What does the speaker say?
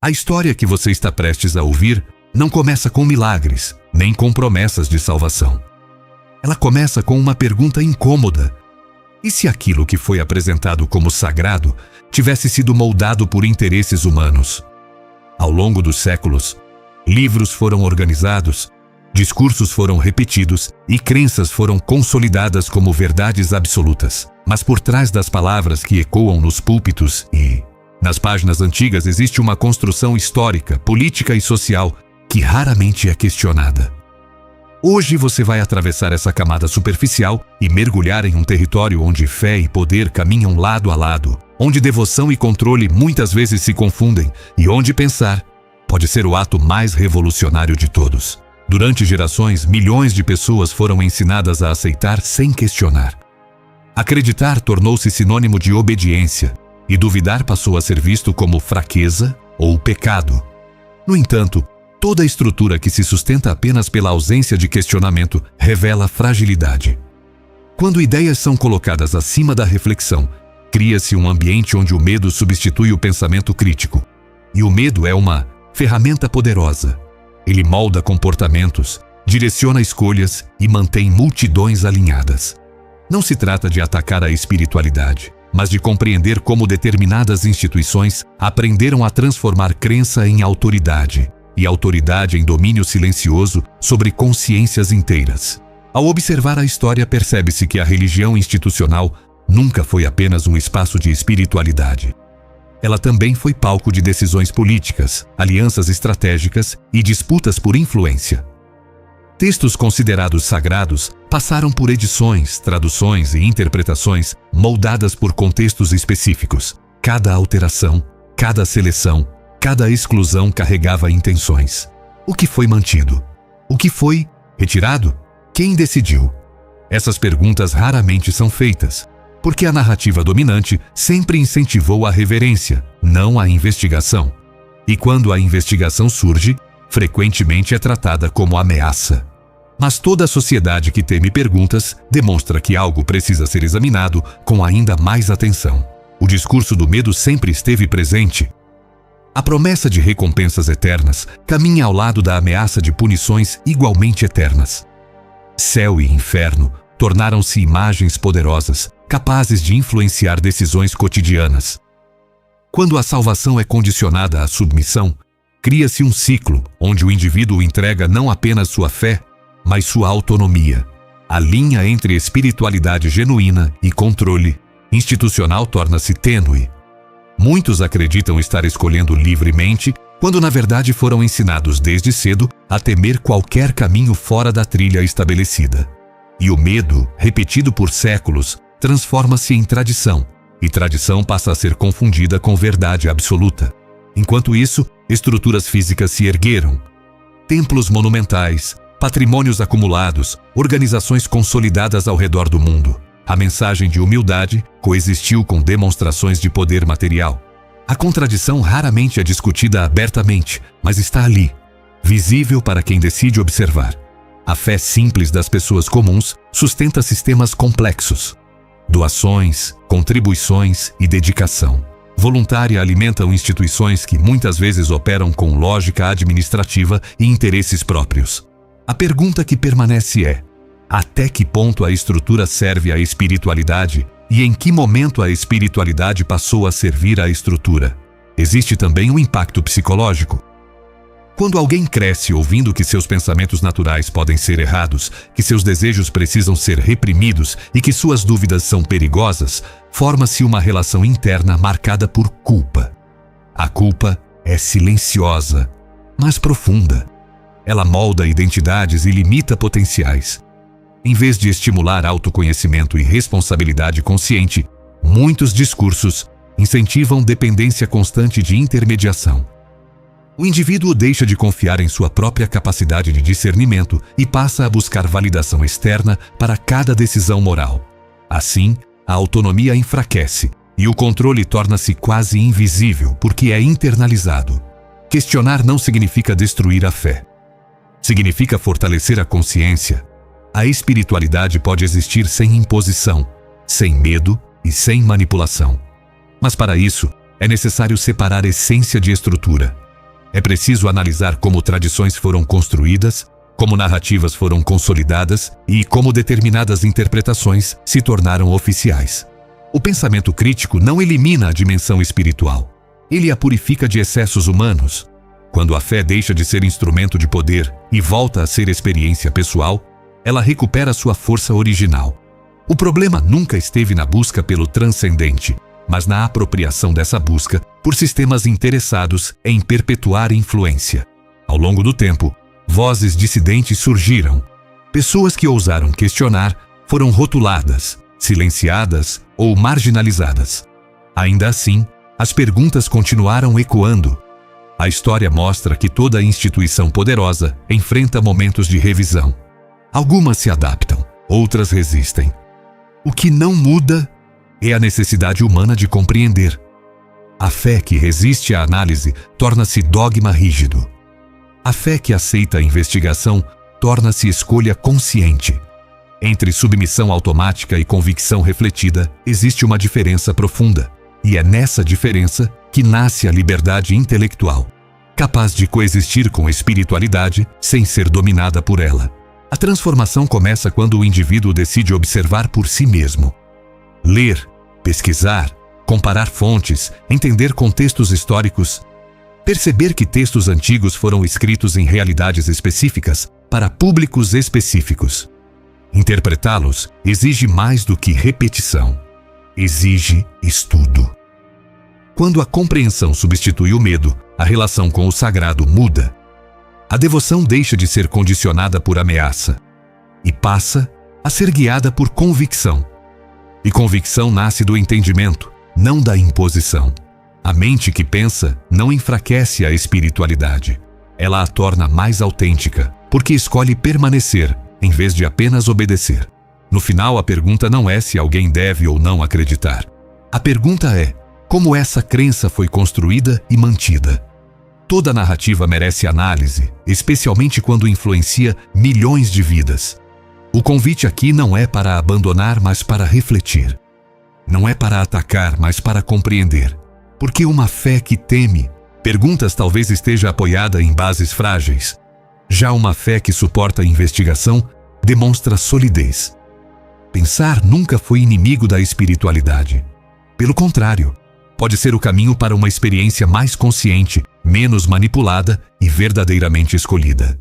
A história que você está prestes a ouvir não começa com milagres, nem com promessas de salvação. Ela começa com uma pergunta incômoda. E se aquilo que foi apresentado como sagrado tivesse sido moldado por interesses humanos? Ao longo dos séculos, livros foram organizados, discursos foram repetidos e crenças foram consolidadas como verdades absolutas. Mas por trás das palavras que ecoam nos púlpitos e nas páginas antigas existe uma construção histórica, política e social que raramente é questionada. Hoje você vai atravessar essa camada superficial e mergulhar em um território onde fé e poder caminham lado a lado, onde devoção e controle muitas vezes se confundem e onde pensar pode ser o ato mais revolucionário de todos. Durante gerações, milhões de pessoas foram ensinadas a aceitar sem questionar. Acreditar tornou-se sinônimo de obediência e duvidar passou a ser visto como fraqueza ou pecado. No entanto, toda estrutura que se sustenta apenas pela ausência de questionamento revela fragilidade. Quando ideias são colocadas acima da reflexão, cria-se um ambiente onde o medo substitui o pensamento crítico. E o medo é uma ferramenta poderosa. Ele molda comportamentos, direciona escolhas e mantém multidões alinhadas. Não se trata de atacar a espiritualidade, mas de compreender como determinadas instituições aprenderam a transformar crença em autoridade e autoridade em domínio silencioso sobre consciências inteiras. Ao observar a história, percebe-se que a religião institucional nunca foi apenas um espaço de espiritualidade. Ela também foi palco de decisões políticas, alianças estratégicas e disputas por influência. Textos considerados sagrados passaram por edições, traduções e interpretações moldadas por contextos específicos. Cada alteração, cada seleção, cada exclusão carregava intenções. O que foi mantido? O que foi retirado? Quem decidiu? Essas perguntas raramente são feitas, porque a narrativa dominante sempre incentivou a reverência, não a investigação. E quando a investigação surge, frequentemente é tratada como ameaça. Mas toda a sociedade que teme perguntas demonstra que algo precisa ser examinado com ainda mais atenção. O discurso do medo sempre esteve presente. A promessa de recompensas eternas caminha ao lado da ameaça de punições igualmente eternas. Céu e inferno tornaram-se imagens poderosas, capazes de influenciar decisões cotidianas. Quando a salvação é condicionada à submissão, cria-se um ciclo onde o indivíduo entrega não apenas sua fé, mas sua autonomia. A linha entre espiritualidade genuína e controle institucional torna-se tênue. Muitos acreditam estar escolhendo livremente, quando na verdade foram ensinados desde cedo a temer qualquer caminho fora da trilha estabelecida. E o medo, repetido por séculos, transforma-se em tradição, e tradição passa a ser confundida com verdade absoluta. Enquanto isso, estruturas físicas se ergueram. Templos monumentais, patrimônios acumulados, organizações consolidadas ao redor do mundo. A mensagem de humildade coexistiu com demonstrações de poder material. A contradição raramente é discutida abertamente, mas está ali, visível para quem decide observar. A fé simples das pessoas comuns sustenta sistemas complexos. Doações, contribuições e dedicação voluntária alimentam instituições que muitas vezes operam com lógica administrativa e interesses próprios. A pergunta que permanece é: até que ponto a estrutura serve à espiritualidade e em que momento a espiritualidade passou a servir à estrutura? Existe também um impacto psicológico. Quando alguém cresce ouvindo que seus pensamentos naturais podem ser errados, que seus desejos precisam ser reprimidos e que suas dúvidas são perigosas, forma-se uma relação interna marcada por culpa. A culpa é silenciosa, mas profunda. Ela molda identidades e limita potenciais. Em vez de estimular autoconhecimento e responsabilidade consciente, muitos discursos incentivam dependência constante de intermediação. O indivíduo deixa de confiar em sua própria capacidade de discernimento e passa a buscar validação externa para cada decisão moral. Assim, a autonomia enfraquece e o controle torna-se quase invisível porque é internalizado. Questionar não significa destruir a fé. Significa fortalecer a consciência. A espiritualidade pode existir sem imposição, sem medo e sem manipulação. Mas para isso, é necessário separar essência de estrutura. É preciso analisar como tradições foram construídas, como narrativas foram consolidadas e como determinadas interpretações se tornaram oficiais. O pensamento crítico não elimina a dimensão espiritual. Ele a purifica de excessos humanos. Quando a fé deixa de ser instrumento de poder e volta a ser experiência pessoal, ela recupera sua força original. O problema nunca esteve na busca pelo transcendente, mas na apropriação dessa busca por sistemas interessados em perpetuar influência. Ao longo do tempo, vozes dissidentes surgiram. Pessoas que ousaram questionar foram rotuladas, silenciadas ou marginalizadas. Ainda assim, as perguntas continuaram ecoando. A história mostra que toda instituição poderosa enfrenta momentos de revisão. Algumas se adaptam, outras resistem. O que não muda é a necessidade humana de compreender. A fé que resiste à análise torna-se dogma rígido. A fé que aceita a investigação torna-se escolha consciente. Entre submissão automática e convicção refletida existe uma diferença profunda, e é nessa diferença que nasce a liberdade intelectual, capaz de coexistir com a espiritualidade sem ser dominada por ela. A transformação começa quando o indivíduo decide observar por si mesmo. Ler, pesquisar, comparar fontes, entender contextos históricos, perceber que textos antigos foram escritos em realidades específicas para públicos específicos. Interpretá-los exige mais do que repetição. Exige estudo. Quando a compreensão substitui o medo, a relação com o sagrado muda. A devoção deixa de ser condicionada por ameaça e passa a ser guiada por convicção. E convicção nasce do entendimento, não da imposição. A mente que pensa não enfraquece a espiritualidade. Ela a torna mais autêntica, porque escolhe permanecer, em vez de apenas obedecer. No final, a pergunta não é se alguém deve ou não acreditar. A pergunta é como essa crença foi construída e mantida. Toda narrativa merece análise, especialmente quando influencia milhões de vidas. O convite aqui não é para abandonar, mas para refletir. Não é para atacar, mas para compreender. Porque uma fé que teme perguntas talvez esteja apoiada em bases frágeis. Já uma fé que suporta a investigação demonstra solidez. Pensar nunca foi inimigo da espiritualidade. Pelo contrário, pode ser o caminho para uma experiência mais consciente, menos manipulada e verdadeiramente escolhida.